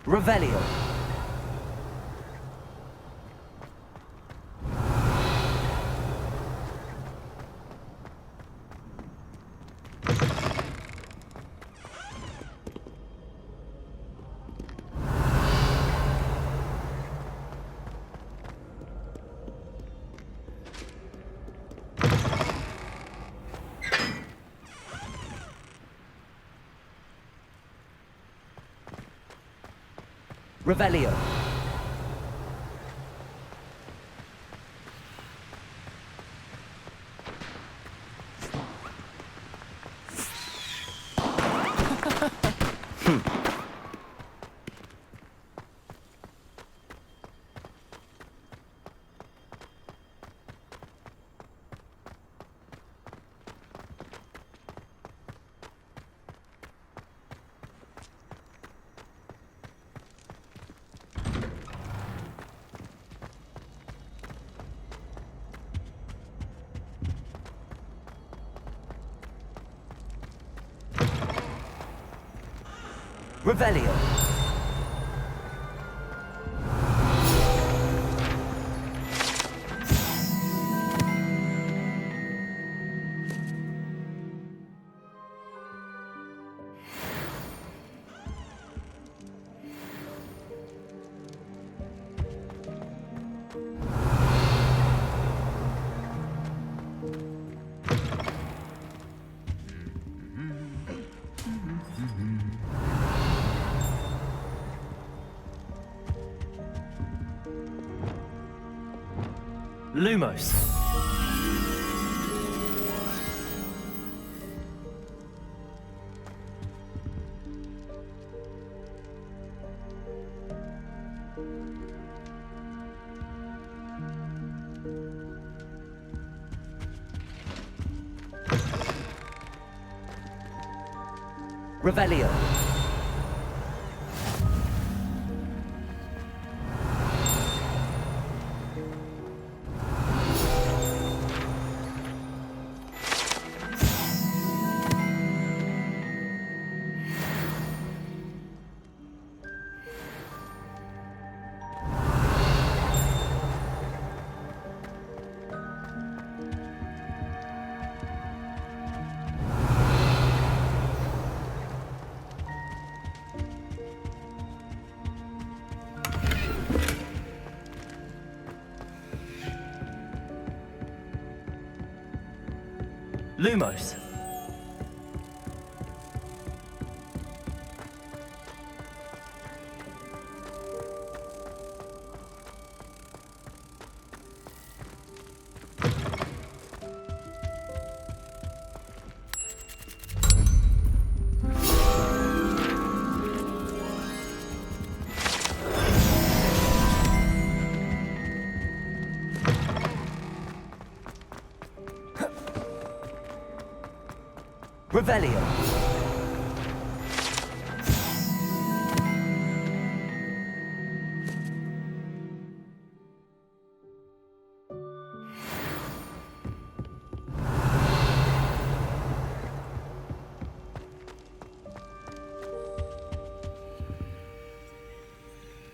Revelio. Revelio. Revelio. Lumos. Revelio. Lumos. Revelio.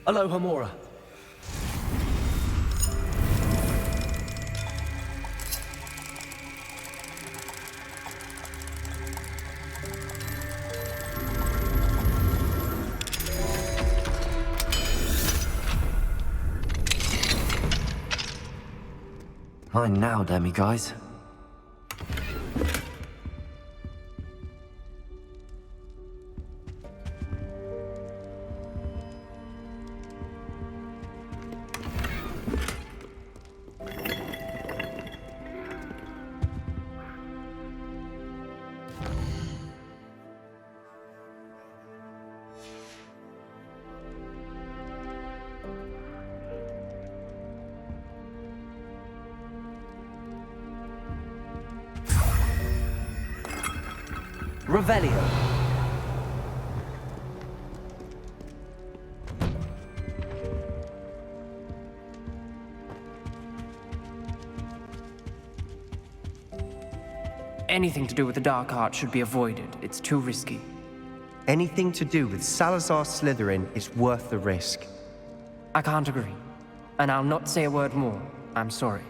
Aloha Mora. Mine now, Demi guys. Revelio. Anything to do with the dark art should be avoided. It's too risky. Anything to do with Salazar Slytherin is worth the risk. I can't agree. And I'll not say a word more. I'm sorry.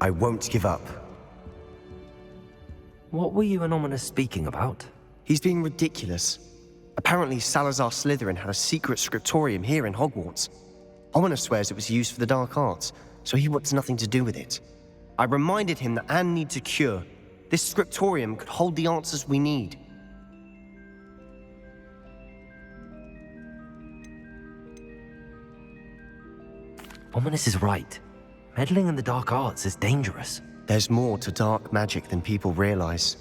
I won't give up. What were you and Ominous speaking about? He's being ridiculous. Apparently Salazar Slytherin had a secret scriptorium here in Hogwarts. Ominous swears it was used for the dark arts, so he wants nothing to do with it. I reminded him that Anne needs a cure. This scriptorium could hold the answers we need. Ominous is right. Meddling in the dark arts is dangerous. There's more to dark magic than people realize.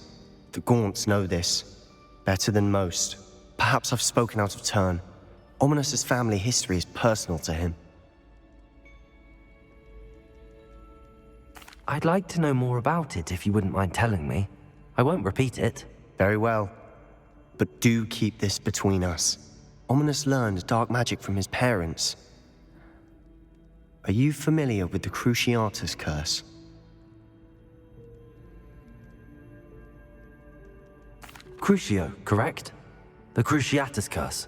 The Gaunts know this. Better than most. Perhaps I've spoken out of turn. Ominous's family history is personal to him. I'd like to know more about it if you wouldn't mind telling me. I won't repeat it. Very well. But do keep this between us. Ominous learned dark magic from his parents. Are you familiar with the Cruciatus Curse? Crucio, correct? The Cruciatus Curse.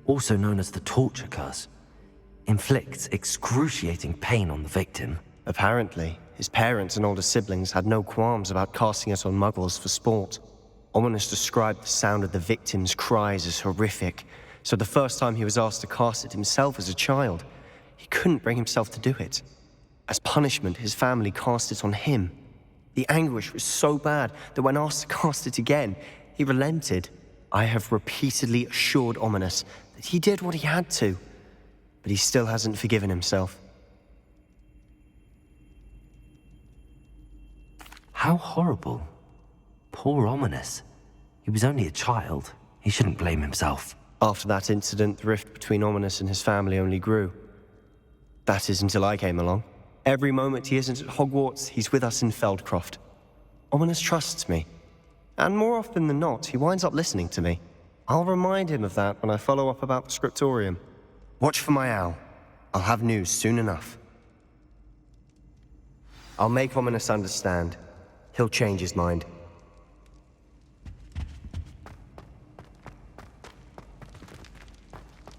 Also known as the Torture Curse. Inflicts excruciating pain on the victim. Apparently, his parents and older siblings had no qualms about casting it on muggles for sport. Ominous described the sound of the victim's cries as horrific, so the first time he was asked to cast it himself as a child, he couldn't bring himself to do it. As punishment, his family cast it on him. The anguish was so bad that when asked to cast it again, he relented. I have repeatedly assured Ominous that he did what he had to, but he still hasn't forgiven himself. How horrible. Poor Ominous. He was only a child. He shouldn't blame himself. After that incident, the rift between Ominous and his family only grew. That is until I came along. Every moment he isn't at Hogwarts, he's with us in Feldcroft. Ominous trusts me. And more often than not, he winds up listening to me. I'll remind him of that when I follow up about the scriptorium. Watch for my owl. I'll have news soon enough. I'll make Ominous understand. He'll change his mind.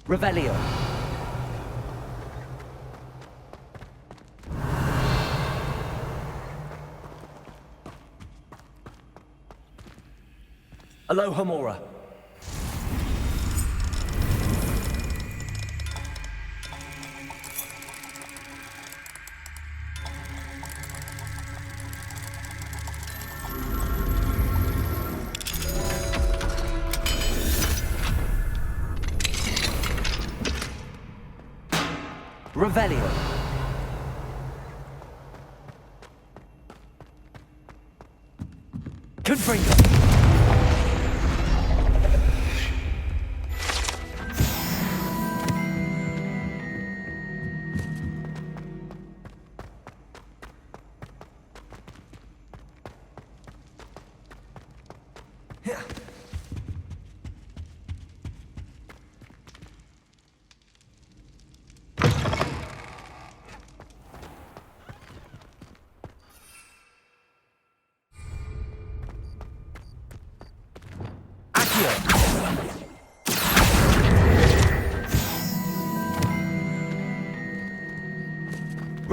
Revelio. Alohomora. Revelio. Confringo.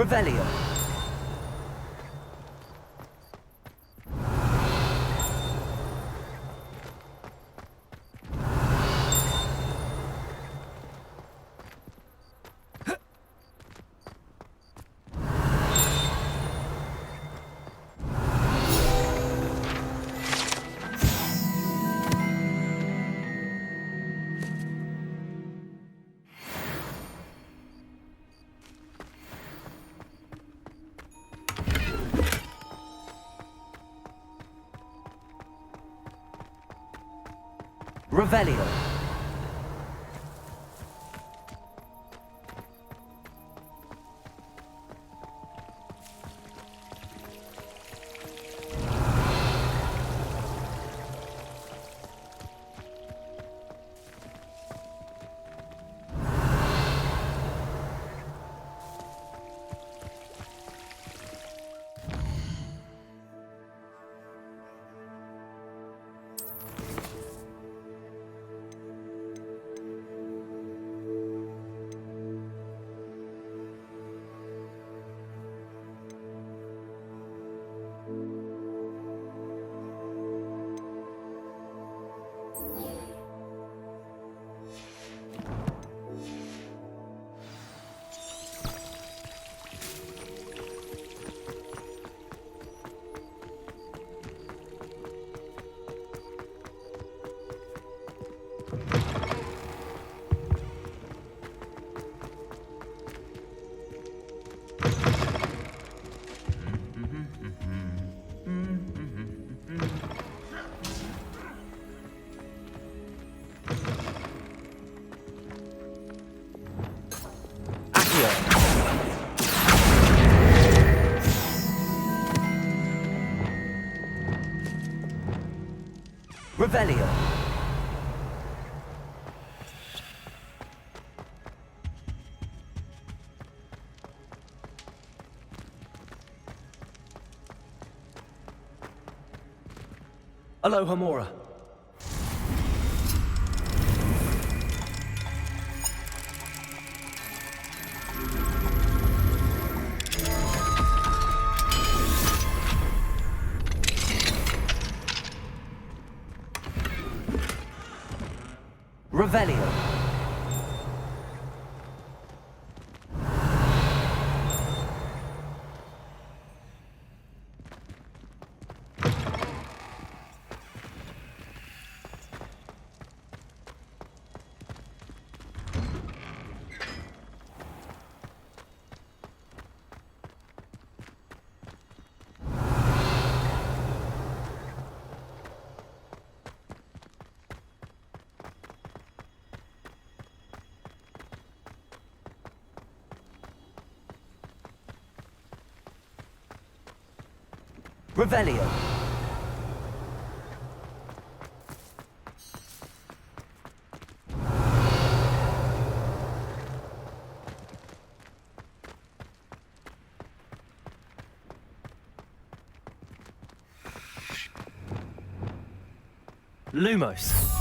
Revelio. Revelio. Revelio. Alohomora. Revelio. Revelio. Lumos.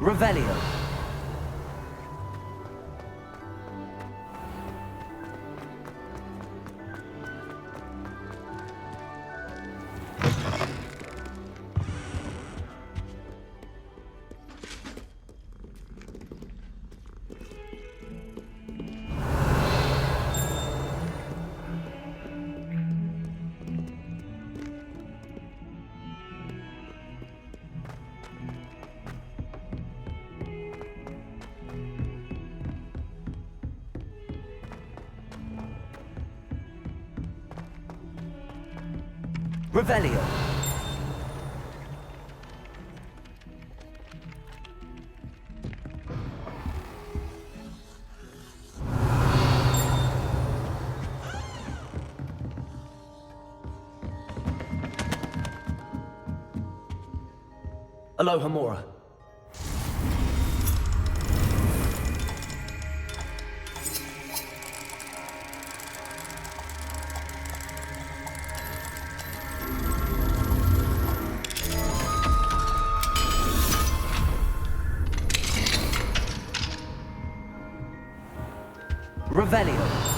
Revelio. Revelio. Alohomora. Revelio.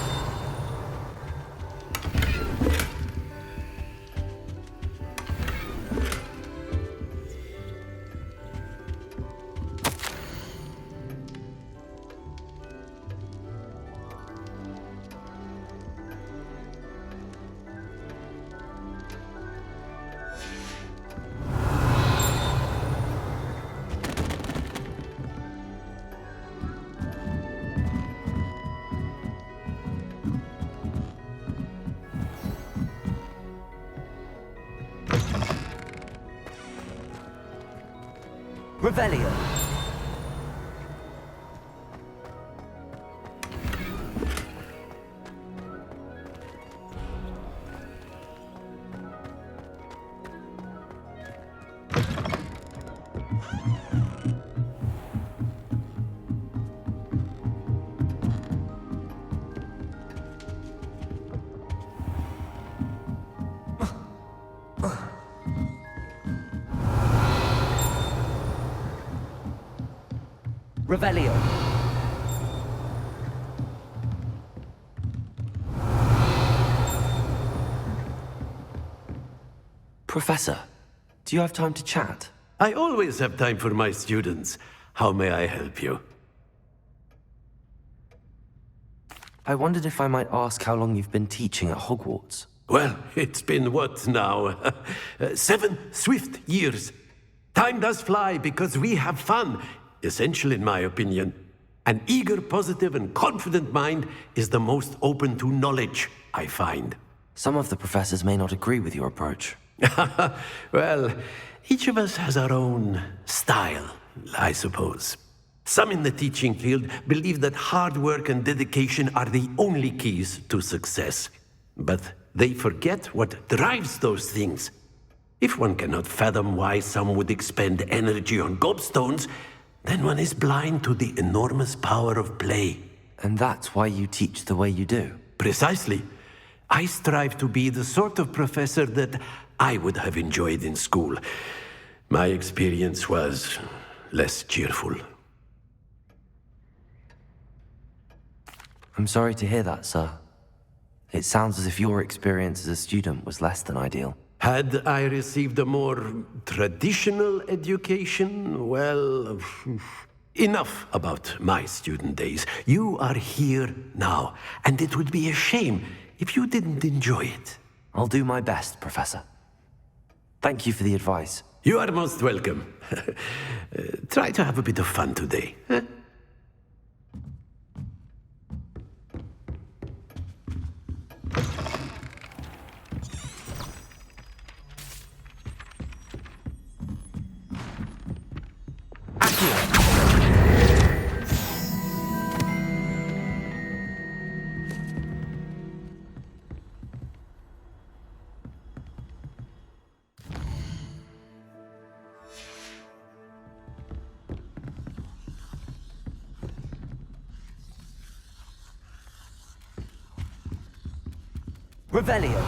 Revelio. Revelio. Professor, do you have time to chat? I always have time for my students. How may I help you? I wondered if I might ask how long you've been teaching at Hogwarts. Well, it's been what now? 7 swift years. Time does fly because we have fun. Essential in my opinion. An eager, positive, and confident mind is the most open to knowledge, I find. Some of the professors may not agree with your approach. Well, each of us has our own style, I suppose. Some in the teaching field believe that hard work and dedication are the only keys to success. But they forget what drives those things. If one cannot fathom why some would expend energy on gobstones, then one is blind to the enormous power of play. And that's why you teach the way you do. Precisely. I strive to be the sort of professor that I would have enjoyed in school. My experience was less cheerful. I'm sorry to hear that, sir. It sounds as if your experience as a student was less than ideal. Had I received a more traditional education, well, enough about my student days. You are here now, and it would be a shame if you didn't enjoy it. I'll do my best, Professor. Thank you for the advice. You are most welcome. Try to have a bit of fun today. Huh? Revelio.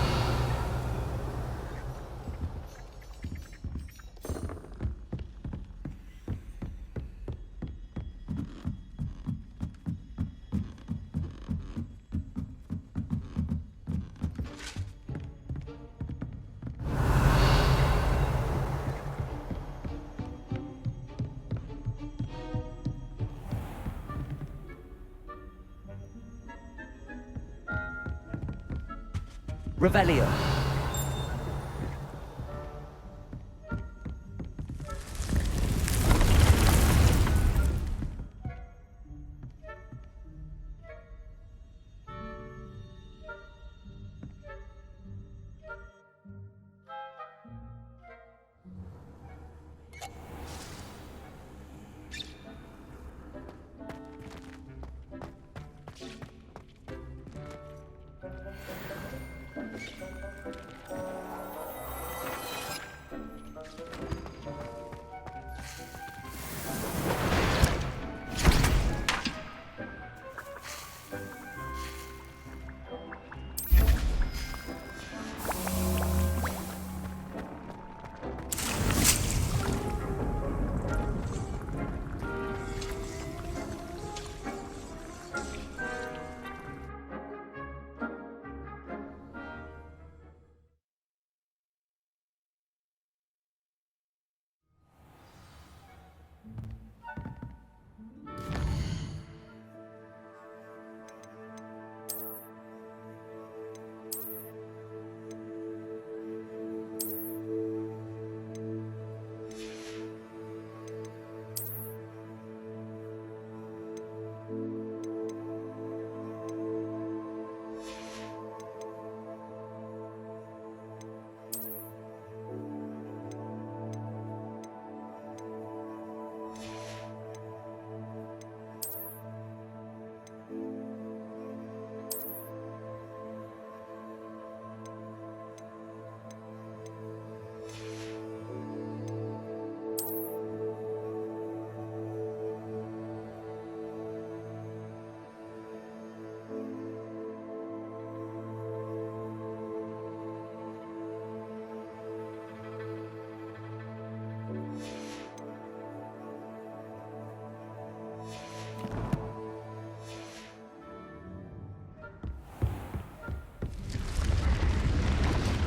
Revelio.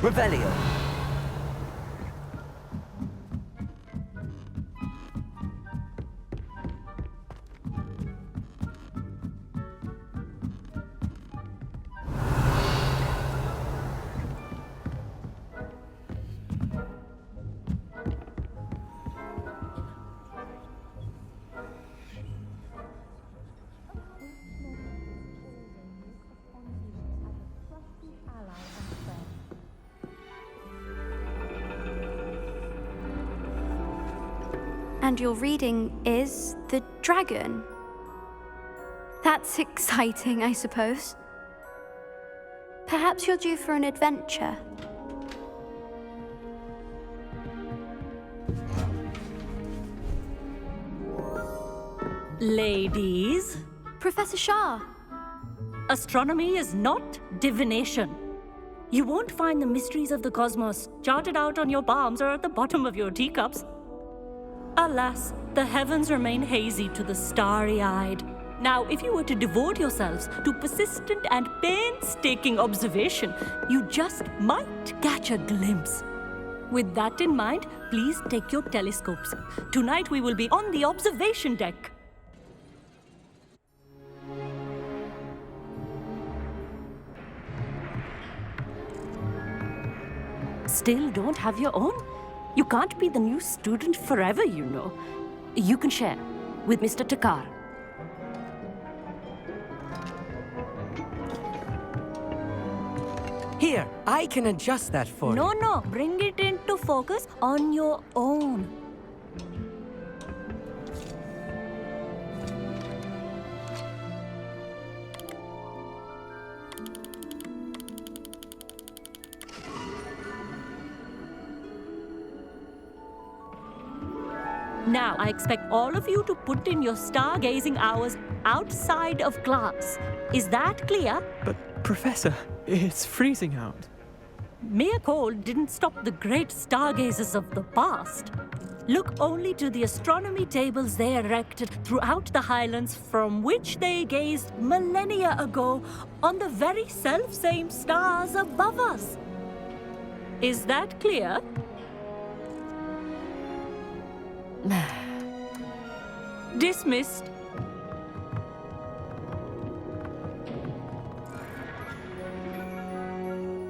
Revelio. And your reading is the dragon. That's exciting, I suppose. Perhaps you're due for an adventure. Ladies, Professor Shah. astronomy is not divination. You won't find the mysteries of the cosmos charted out on your palms or at the bottom of your teacups. Alas, the heavens remain hazy to the starry-eyed. Now, if you were to devote yourselves to persistent and painstaking observation, you just might catch a glimpse. With that in mind, please take your telescopes. Tonight we will be on the observation deck. Still don't have your own? You can't be the new student forever, you know. You can share with Mr. Takar. Here, I can adjust that for you. No, bring it into focus on your own. Now, I expect all of you to put in your stargazing hours outside of class. Is that clear? But, Professor, it's freezing out. Mere cold didn't stop the great stargazers of the past. Look only to the astronomy tables they erected throughout the highlands from which they gazed millennia ago on the very self-same stars above us. Is that clear? Dismissed.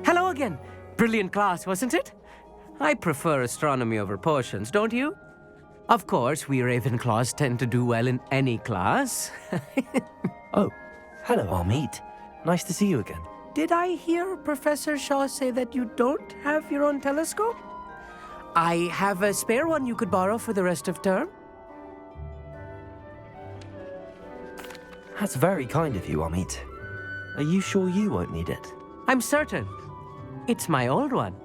Hello again. Brilliant class, wasn't it? I prefer astronomy over potions, don't you? Of course, we Ravenclaws tend to do well in any class. Oh, hello, Amit. Nice to see you again. Did I hear Professor Shaw say that you don't have your own telescope? I have a spare one you could borrow for the rest of term. That's very kind of you, Amit. Are you sure you won't need it? I'm certain. It's my old one.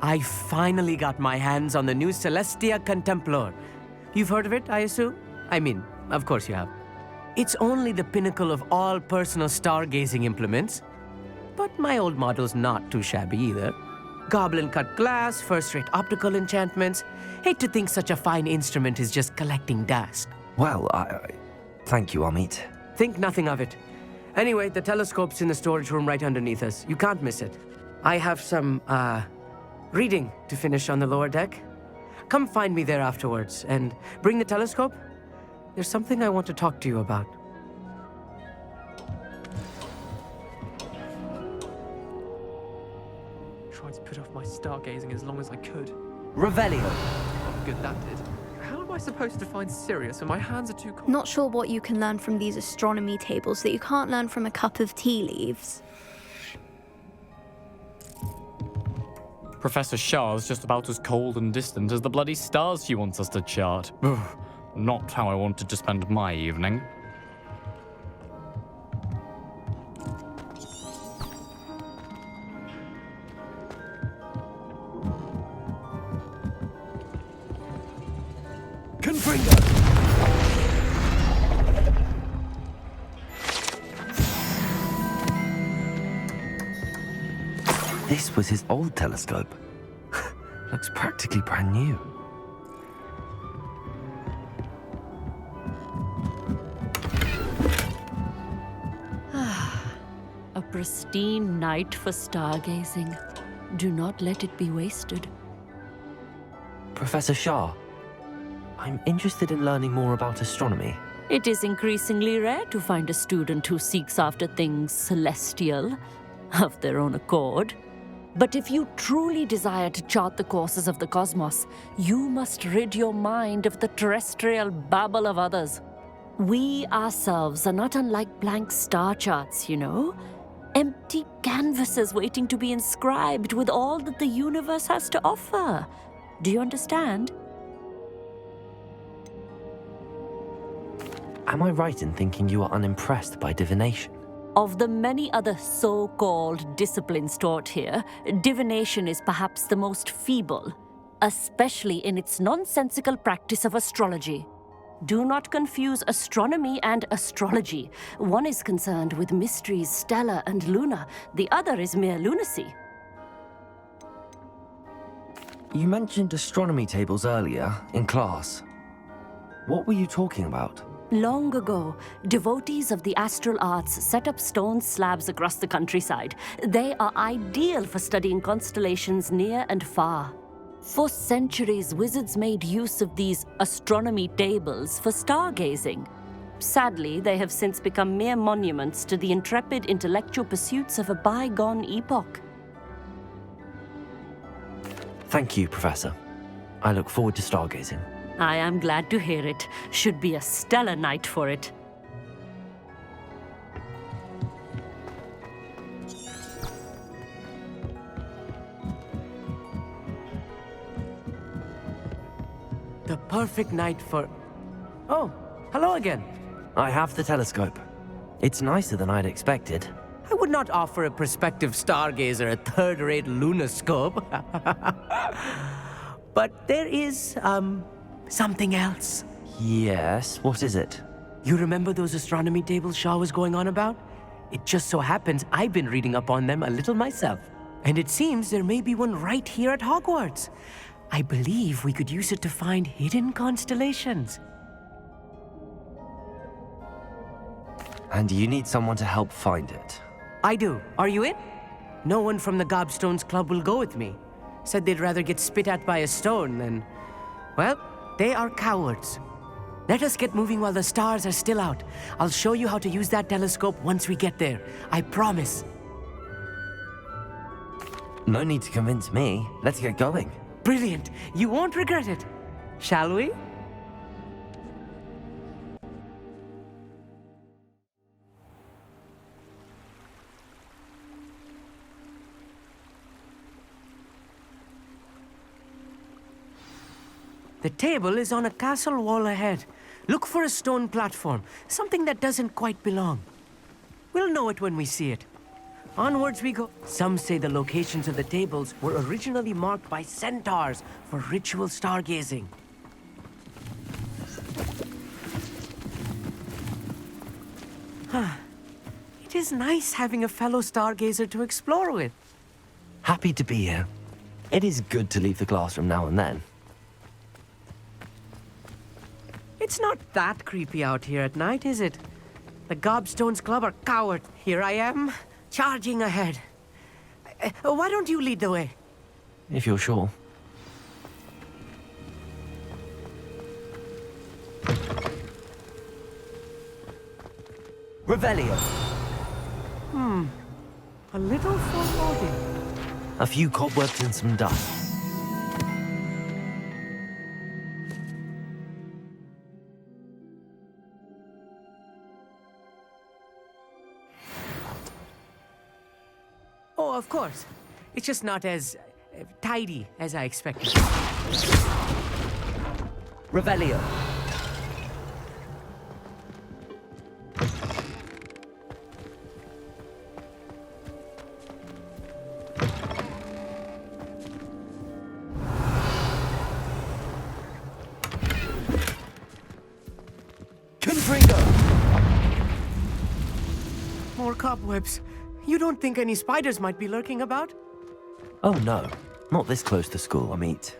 I finally got my hands on the new Celestia Contemplar. You've heard of it, I assume? I mean, of course you have. It's only the pinnacle of all personal stargazing implements. But my old model's not too shabby either. Goblin-cut glass, first-rate optical enchantments. Hate to think such a fine instrument is just collecting dust. Well, thank you, Amit. Think nothing of it. Anyway, the telescope's in the storage room right underneath us. You can't miss it. I have some, reading to finish on the lower deck. Come find me there afterwards, and bring the telescope. There's something I want to talk to you about. Tried to put off my stargazing as long as I could. Revelio. Oh, good that did. How am I supposed to find Sirius when my hands are too cold? Not sure what you can learn from these astronomy tables that you can't learn from a cup of tea leaves. Professor Shah's just about as cold and distant as the bloody stars she wants us to chart. Ugh, not how I wanted to spend my evening. Confringo! This was his old telescope. Looks practically brand new. A pristine night for stargazing. Do not let it be wasted. Professor Shah, I'm interested in learning more about astronomy. It is increasingly rare to find a student who seeks after things celestial of their own accord. But if you truly desire to chart the courses of the cosmos, you must rid your mind of the terrestrial babble of others. We ourselves are not unlike blank star charts, you know? Empty canvases waiting to be inscribed with all that the universe has to offer. Do you understand? Am I right in thinking you are unimpressed by divination? Of the many other so-called disciplines taught here, divination is perhaps the most feeble, especially in its nonsensical practice of astrology. Do not confuse astronomy and astrology. One is concerned with mysteries stellar and lunar, the other is mere lunacy. You mentioned astronomy tables earlier, in class. What were you talking about? Long ago, devotees of the astral arts set up stone slabs across the countryside. They are ideal for studying constellations near and far. For centuries, wizards made use of these astronomy tables for stargazing. Sadly, they have since become mere monuments to the intrepid intellectual pursuits of a bygone epoch. Thank you, Professor. I look forward to stargazing. I am glad to hear it. Should be a stellar night for it. The perfect night for... Oh, hello again. I have the telescope. It's nicer than I'd expected. I would not offer a prospective stargazer a third-rate lunoscope. But there is, something else. Yes, what is it? You remember those astronomy tables Shaw was going on about? It just so happens I've been reading up on them a little myself. And it seems there may be one right here at Hogwarts. I believe we could use it to find hidden constellations. And you need someone to help find it. I do. Are you in? No one from the Gobstones Club will go with me. Said they'd rather get spit at by a stone than... Well, they are cowards. Let us get moving while the stars are still out. I'll show you how to use that telescope once we get there. I promise. No need to convince me. Let's get going. Brilliant. You won't regret it. Shall we? The table is on a castle wall ahead. Look for a stone platform, something that doesn't quite belong. We'll know it when we see it. Onwards we go. Some say the locations of the tables were originally marked by centaurs for ritual stargazing. It is nice having a fellow stargazer to explore with. Happy to be here. It is good to leave the classroom now and then. It's not that creepy out here at night, is it? The Gobstones Club are cowards. Here I am, charging ahead. Why don't you lead the way? If you're sure. Revelio. A little foreboding. A few cobwebs and some dust. Oh, of course. It's just not as tidy as I expected. Revelio. Confringo. More cobwebs. You don't think any spiders might be lurking about? Oh no, not this close to school, I meet.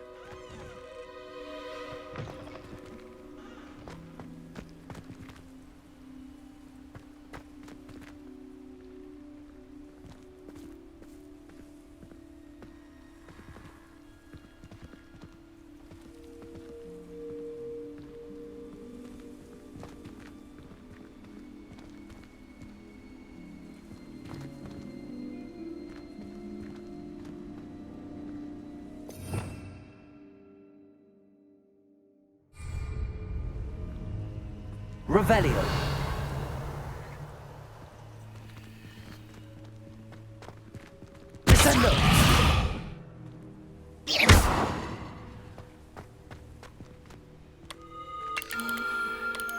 Revelio. Descendo.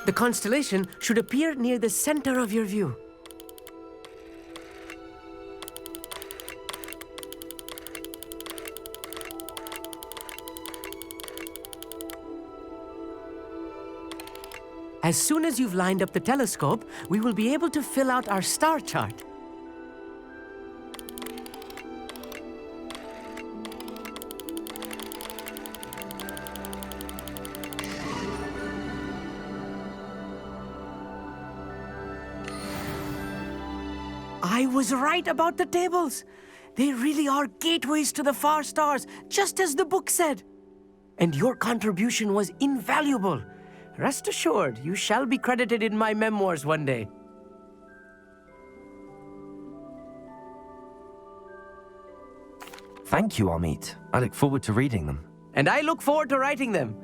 The constellation should appear near the center of your view. As soon as you've lined up the telescope, we will be able to fill out our star chart. I was right about the tables. They really are gateways to the far stars, just as the book said. And your contribution was invaluable. Rest assured, you shall be credited in my memoirs one day. Thank you, Amit. I look forward to reading them. And I look forward to writing them.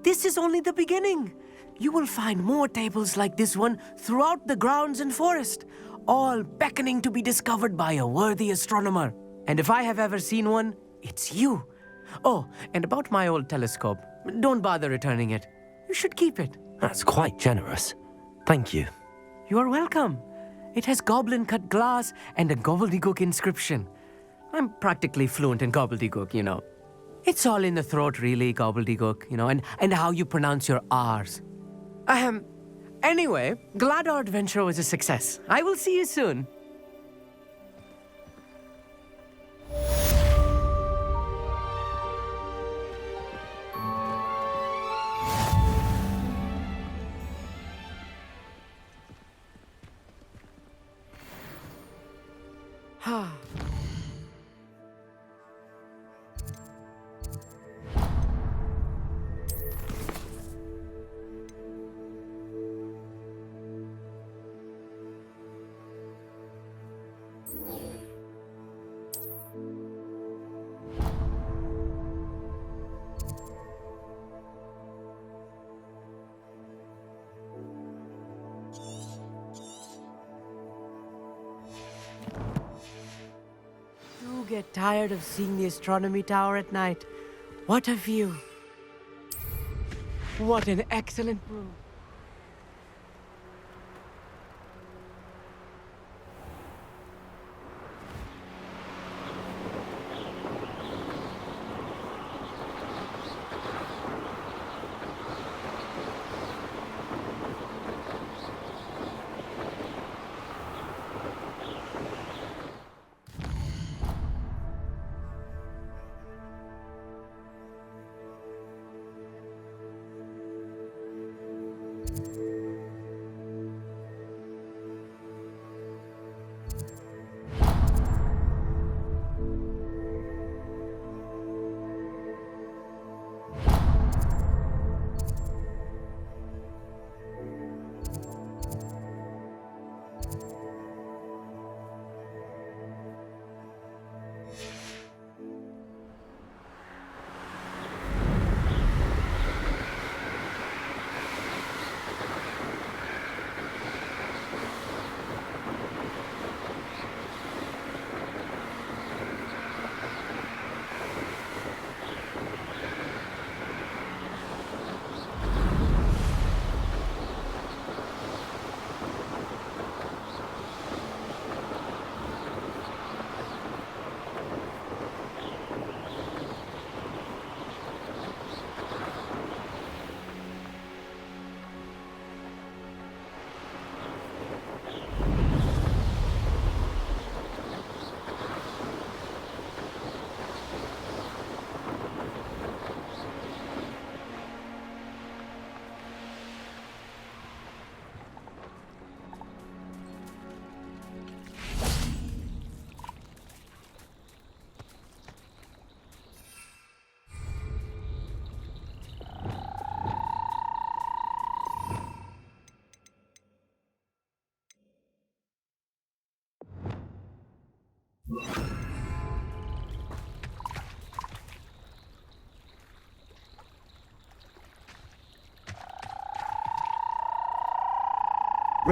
This is only the beginning. You will find more tables like this one throughout the grounds and forest, all beckoning to be discovered by a worthy astronomer. And if I have ever seen one, it's you. Oh, and about my old telescope, don't bother returning it. You should keep it. That's quite generous. Thank you. You are welcome. It has goblin-cut glass and a gobbledygook inscription. I'm practically fluent in gobbledygook, you know. It's all in the throat, really, gobbledygook, you know, and how you pronounce your R's. Anyway, glad our adventure was a success. I will see you soon. You get tired of seeing the astronomy tower at night. What a view. What an excellent room.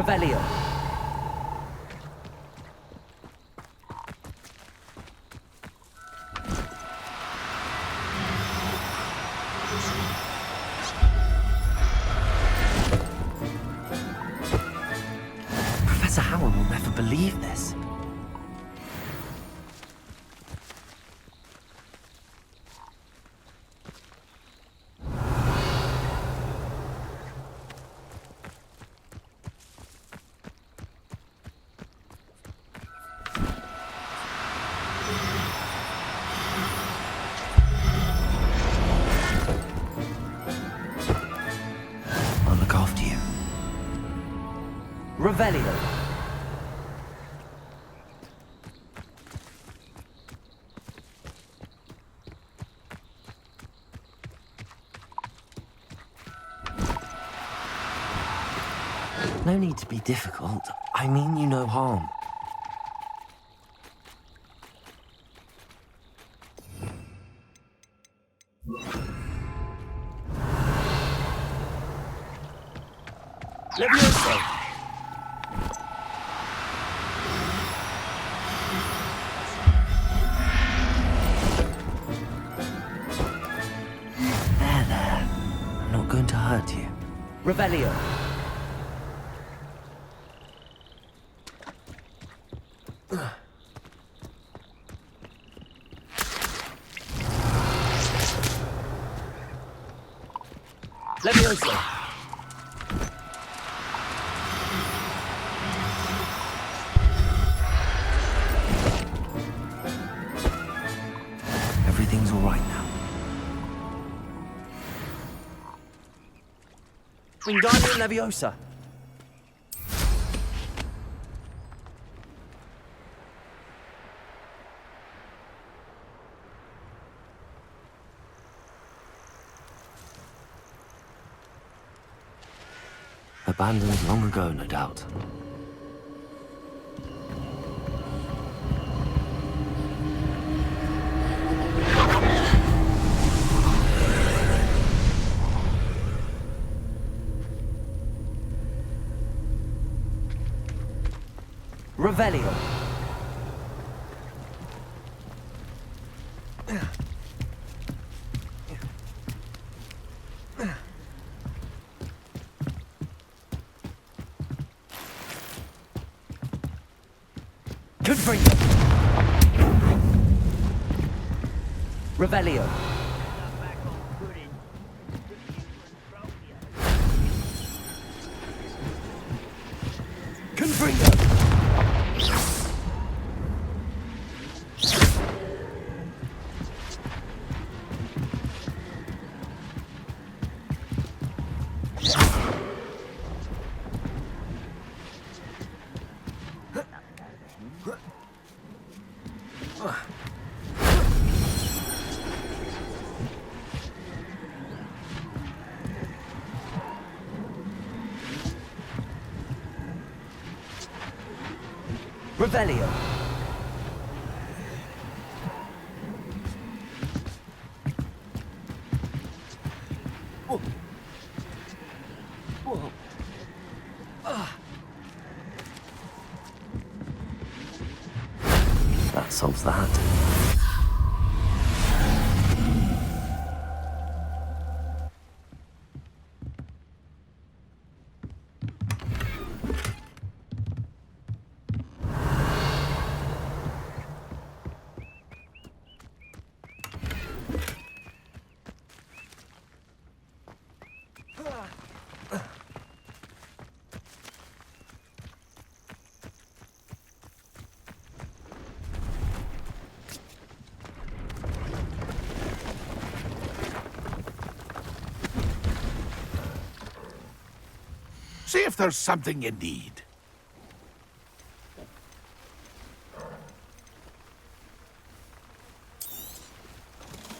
Revelio. Professor Howard will never believe this. I'll look after you. Revelio. No need to be difficult. I mean you no harm. Levioso. There. I'm not going to hurt you. Revelio. Levioso. Everything's all right now. Wingardium Leviosa. Abandoned long ago, no doubt. Revelio. Confringo. Revelio. Confringo. Revelio. That solves that. See if there's something you need.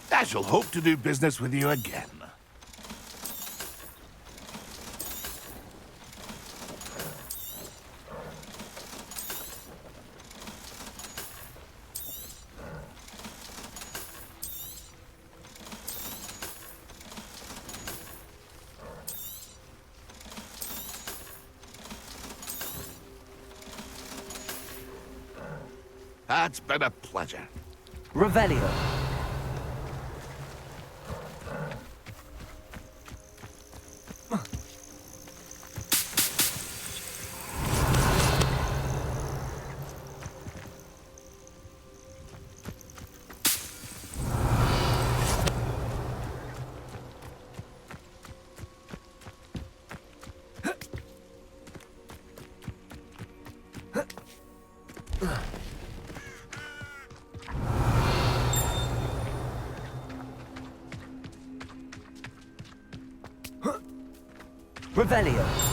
I shall hope to do business with you again. It's been a pleasure. Revelio. Revelio.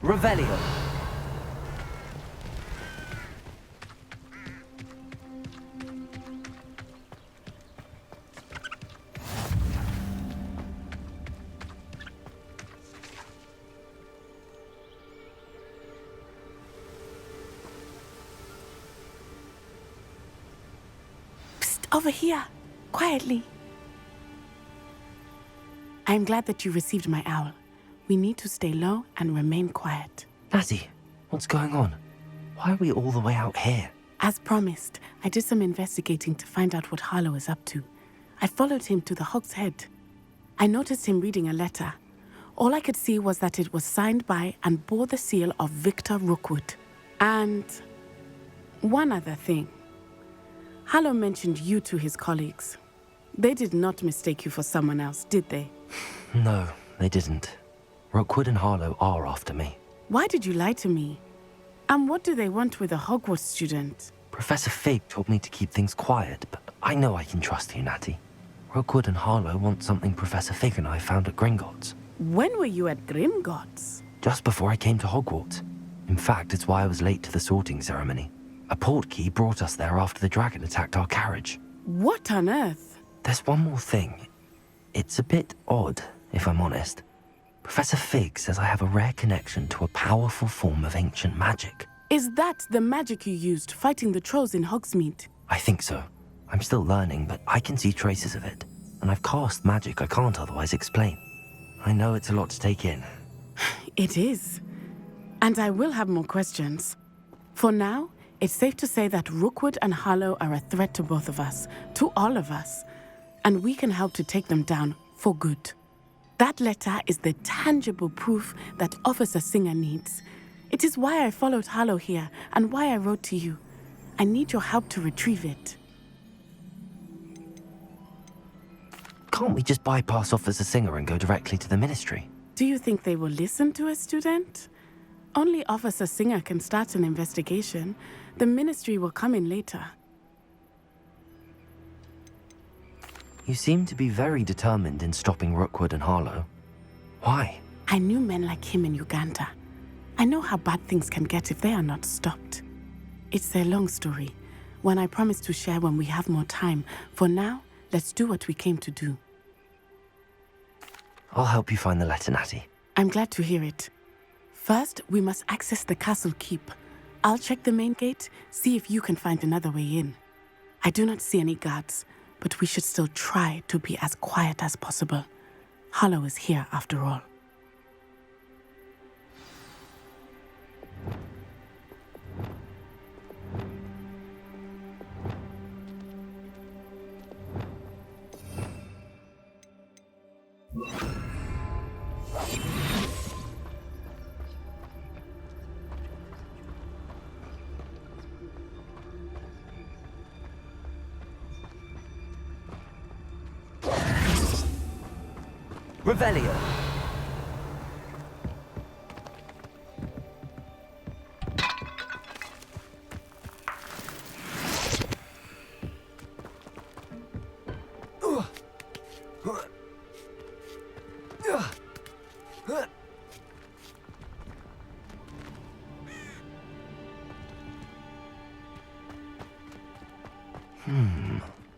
Revelio. Psst, over here, quietly. I'm glad that you received my owl. We need to stay low and remain quiet. Natty, what's going on? Why are we all the way out here? As promised, I did some investigating to find out what Harlow is up to. I followed him to the Hog's Head. I noticed him reading a letter. All I could see was that it was signed by and bore the seal of Victor Rookwood. And one other thing. Harlow mentioned you to his colleagues. They did not mistake you for someone else, did they? No, they didn't. Rookwood and Harlow are after me. Why did you lie to me? And what do they want with a Hogwarts student? Professor Fig told me to keep things quiet, but I know I can trust you, Natty. Rookwood and Harlow want something Professor Fig and I found at Gringotts. When were you at Gringotts? Just before I came to Hogwarts. In fact, it's why I was late to the sorting ceremony. A portkey brought us there after the dragon attacked our carriage. What on earth? There's one more thing. It's a bit odd, if I'm honest. Professor Fig says I have a rare connection to a powerful form of ancient magic. Is that the magic you used fighting the trolls in Hogsmeade? I think so. I'm still learning, but I can see traces of it. And I've cast magic I can't otherwise explain. I know it's a lot to take in. It is. And I will have more questions. For now, it's safe to say that Rookwood and Harlow are a threat to both of us, to all of us. And we can help to take them down for good. That letter is the tangible proof that Officer Singer needs. It is why I followed Harlow here and why I wrote to you. I need your help to retrieve it. Can't we just bypass Officer Singer and go directly to the Ministry? Do you think they will listen to a student? Only Officer Singer can start an investigation. The Ministry will come in later. You seem to be very determined in stopping Rookwood and Harlow. Why? I knew men like him in Uganda. I know how bad things can get if they are not stopped. It's a long story, one I promise to share when we have more time. For now, let's do what we came to do. I'll help you find the letter, Natty. I'm glad to hear it. First, we must access the castle keep. I'll check the main gate, see if you can find another way in. I do not see any guards, but we should still try to be as quiet as possible. Harlow is here after all. Revelio.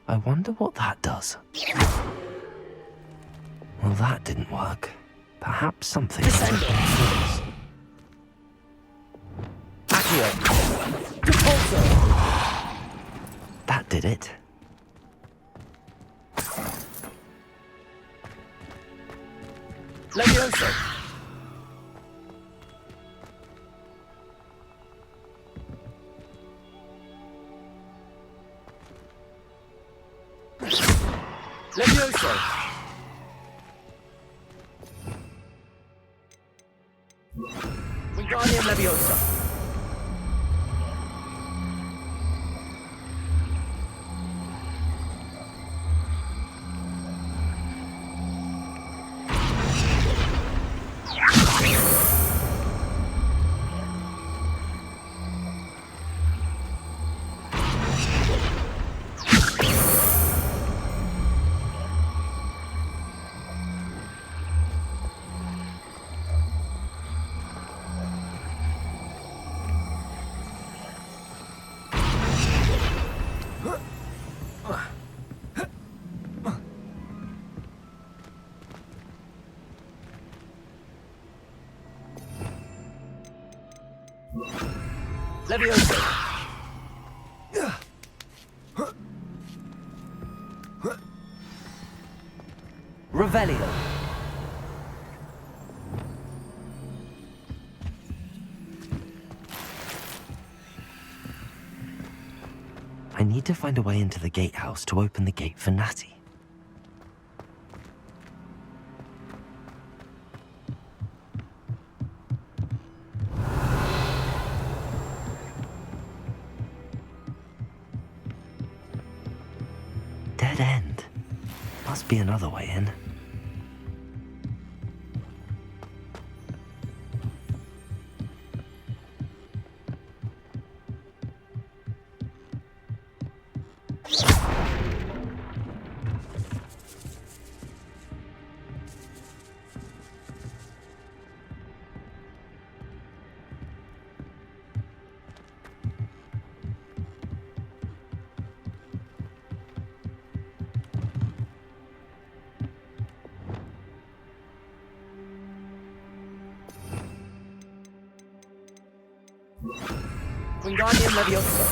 I wonder what that does. Well, that didn't work. Perhaps something... Accio. Repulso. That did it. Levioso. Levioso. Wingardium Leviosa. Levioso. Revelio. I need to find a way into the gatehouse to open the gate for Natty. Dead end. Must be another way in. Wingardium Leviosa.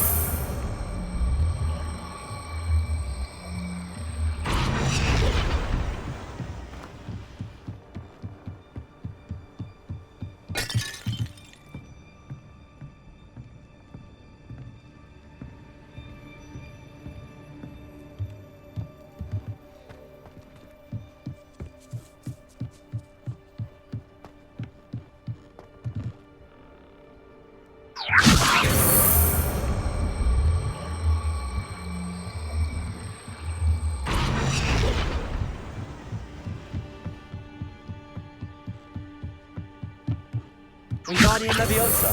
Wingardium Leviosa.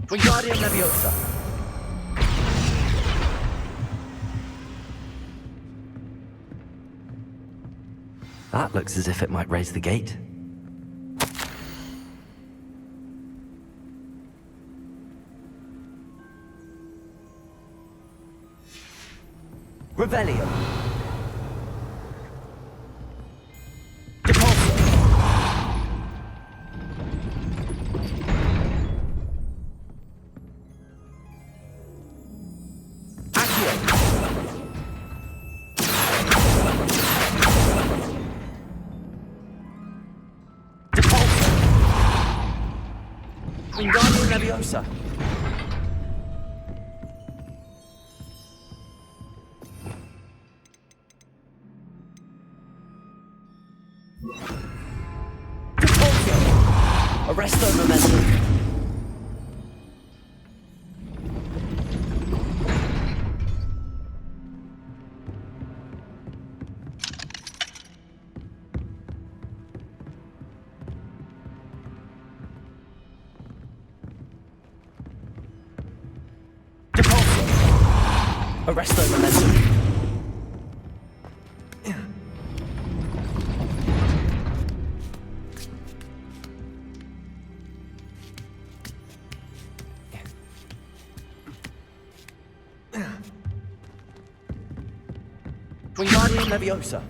Wingardium Leviosa. That looks as if it might raise the gate. Revelio. Accio. Wingardium Leviosa. Repulsio. Arresto Momentum. Arresto Momentum. Wingardium Leviosa.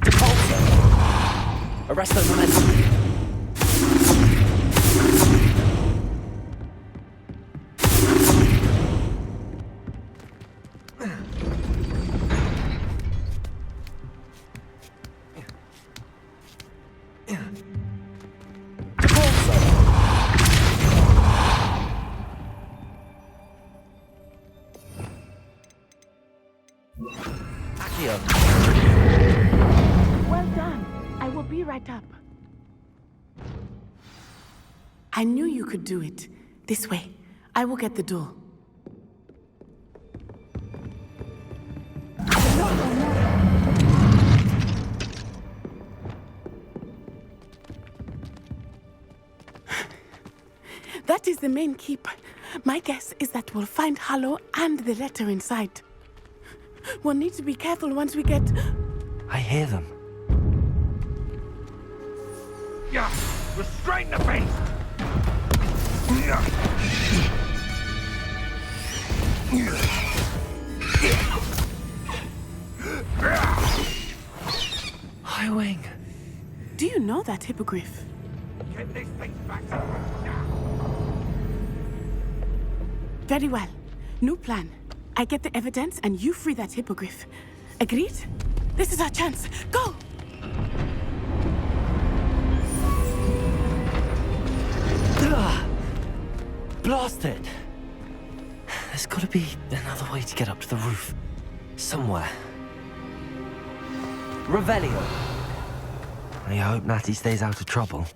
Repulsio. Arresto Momentum. Well done. I will be right up. I knew you could do it. This way. I will get the door. That is the main keep. My guess is that we'll find Hallow and the letter inside. We'll need to be careful once we get... I hear them. Yeah, restrain the beast! Highwing. Do you know that hippogriff? Get this thing back. Very well. New plan. I get the evidence and you free that hippogriff. Agreed? This is our chance. Go! Blasted! There's gotta be another way to get up to the roof. Somewhere. Revelio. I hope Natty stays out of trouble.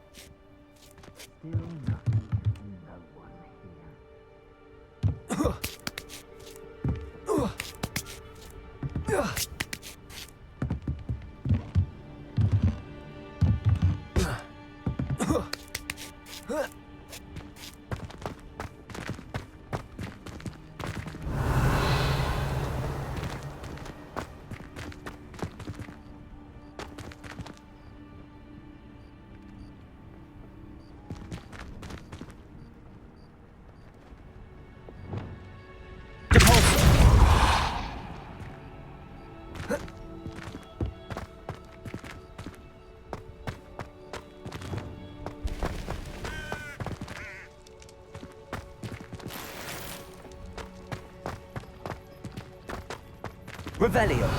Revelio.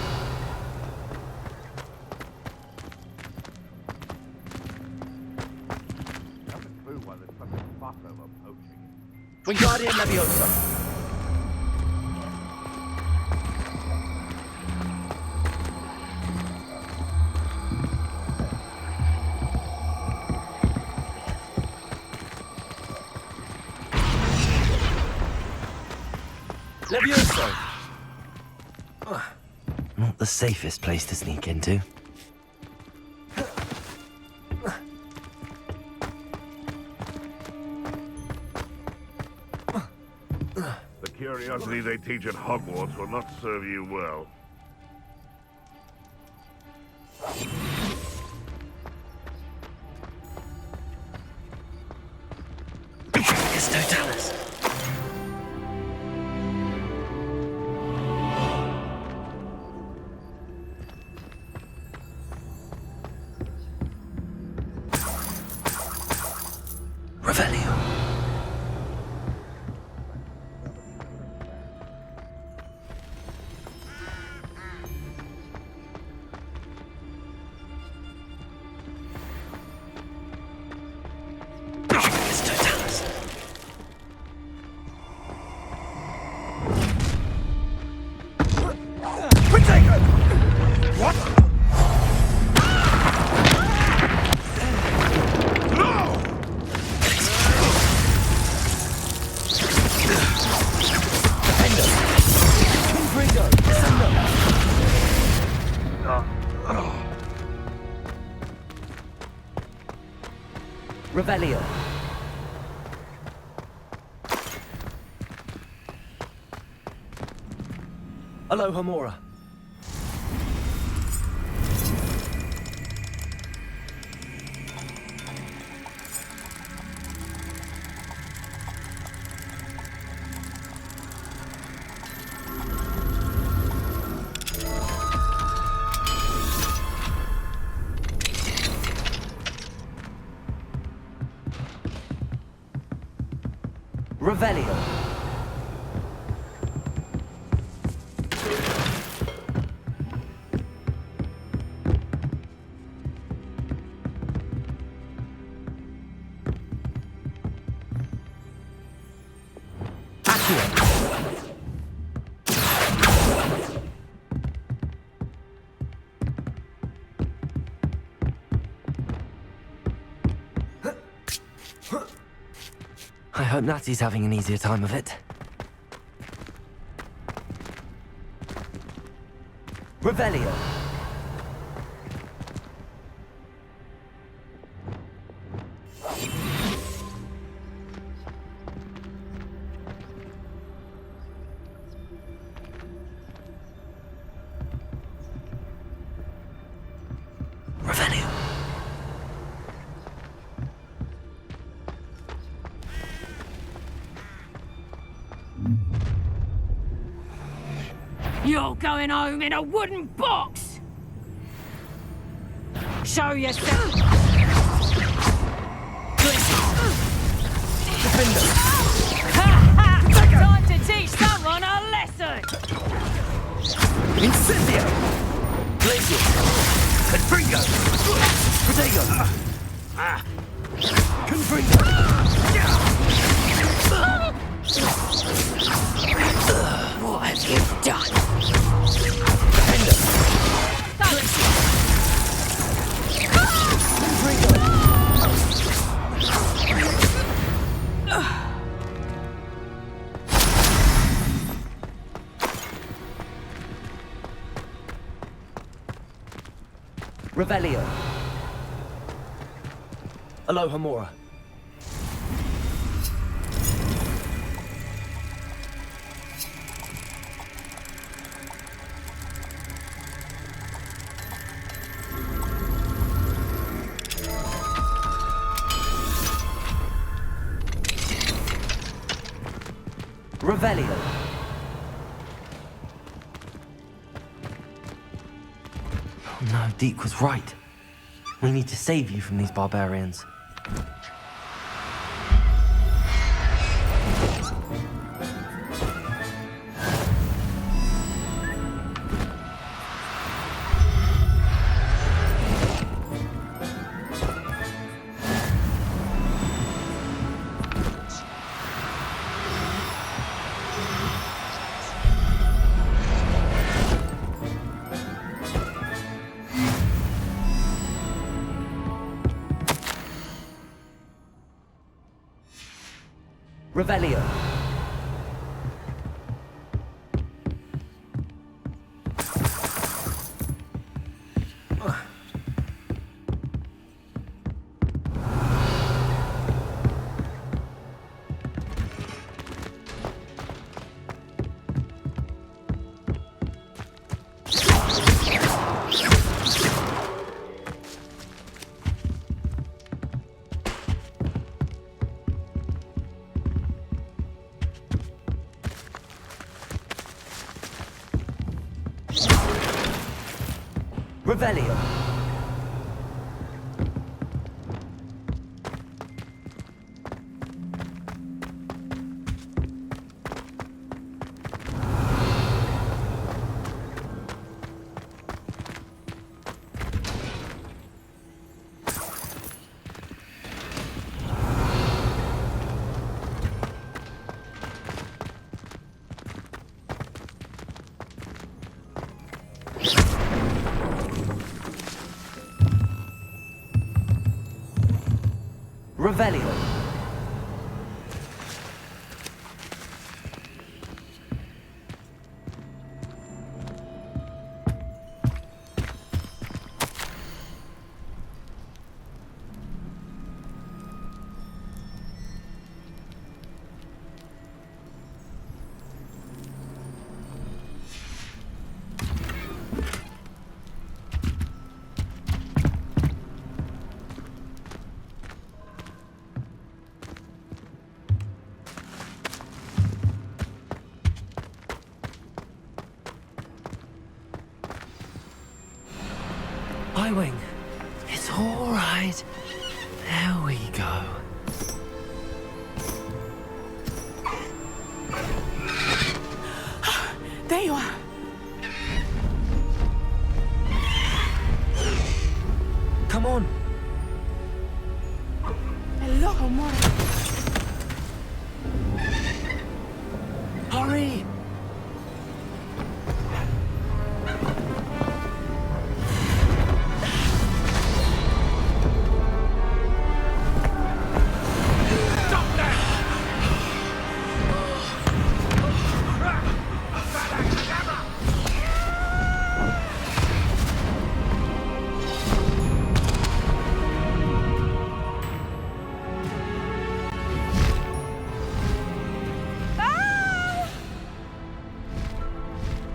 Wingardium Leviosa. Leviosa. Not the safest place to sneak into. The curiosity they teach at Hogwarts will not serve you well. It's Totalis. Revelio. Revelio. Aloha Mora. Revelio. I hope Natty's having an easier time of it. Revelio. Revelio. You're going home in a wooden box! Show yourself! Time to teach someone a lesson! Incendio. Glacier. Confringo. Protego. Confringo. What have you done? Defender. Revelio. Aloha Mora. Revelio. Oh no, Deke was right. We need to save you from these barbarians. Revelio. Revelio. Revelio. Highwing, it's all right. There we go. There you are. Come on. Hello, Homura. Hurry!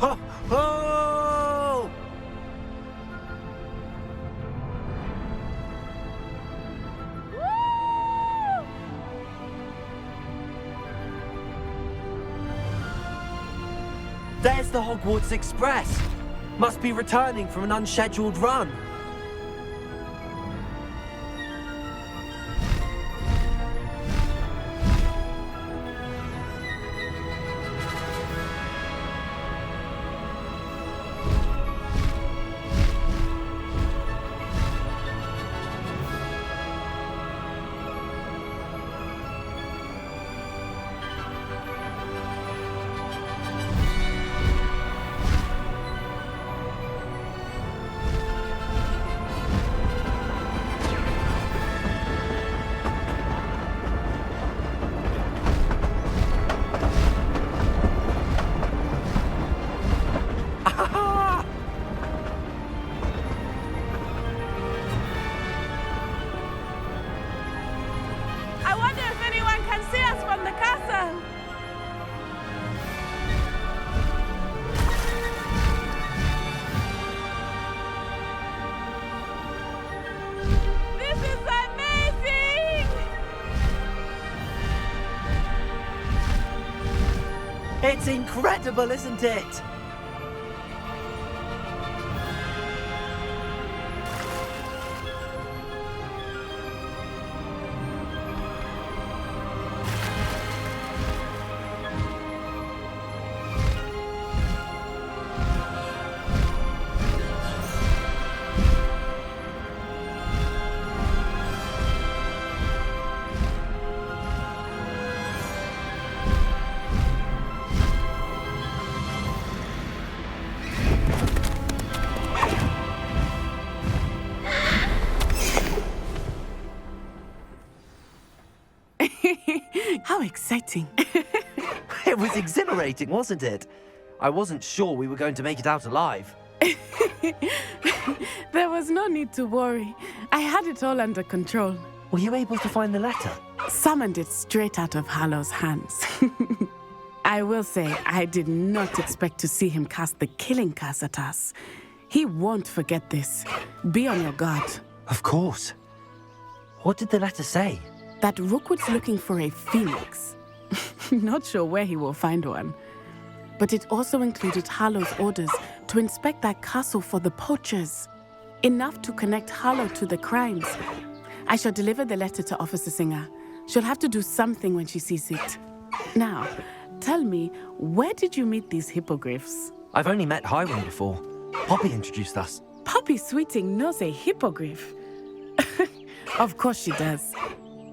Oh! There's the Hogwarts Express. Must be returning from an unscheduled run. I wonder if anyone can see us from the castle. This is amazing! It's incredible, isn't it? How exciting. It was exhilarating, wasn't it? I wasn't sure we were going to make it out alive. There was no need to worry. I had it all under control. Were you able to find the letter? Summoned it straight out of Hallow's hands. I will say, I did not expect to see him cast the killing curse at us. He won't forget this. Be on your guard. Of course. What did the letter say? That Rookwood's looking for a phoenix. Not sure where he will find one. But it also included Hallow's orders to inspect that castle for the poachers. Enough to connect Hallow to the crimes. I shall deliver the letter to Officer Singer. She'll have to do something when she sees it. Now, tell me, where did you meet these hippogriffs? I've only met Highwing before. Poppy introduced us. Poppy Sweeting knows a hippogriff. Of course she does.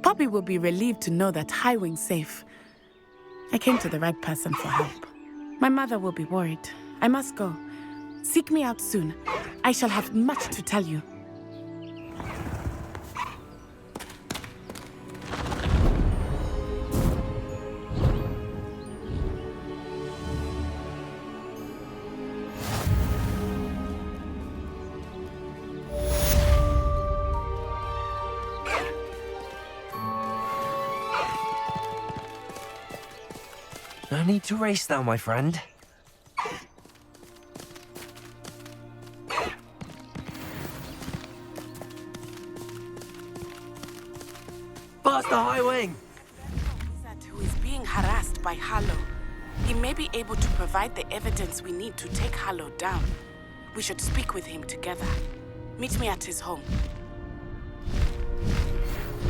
Poppy will be relieved to know that Highwing's safe. I came to the right person for help. My mother will be worried. I must go. Seek me out soon. I shall have much to tell you. No need to race now, my friend. Past the high wing! Who is being harassed by Harlow. He may be able to provide the evidence we need to take Harlow down. We should speak with him together. Meet me at his home.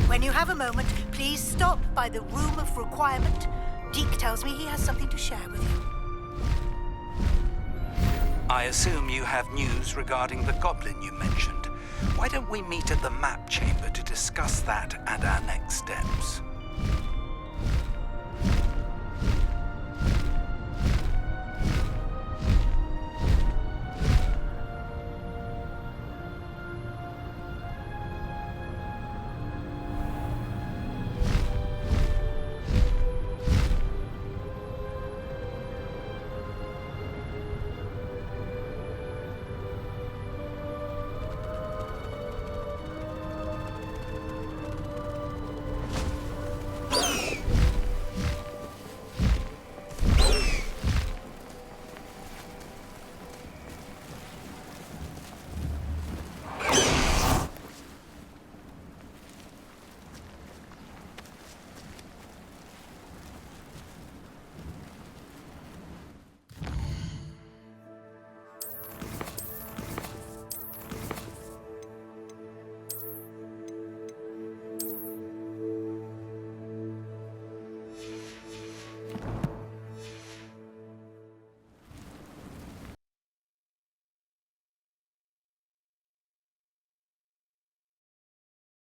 When you have a moment, please stop by the Room of Requirement. Deke tells me he has something to share with you. I assume you have news regarding the goblin you mentioned. Why don't we meet at the map chamber to discuss that and our next steps?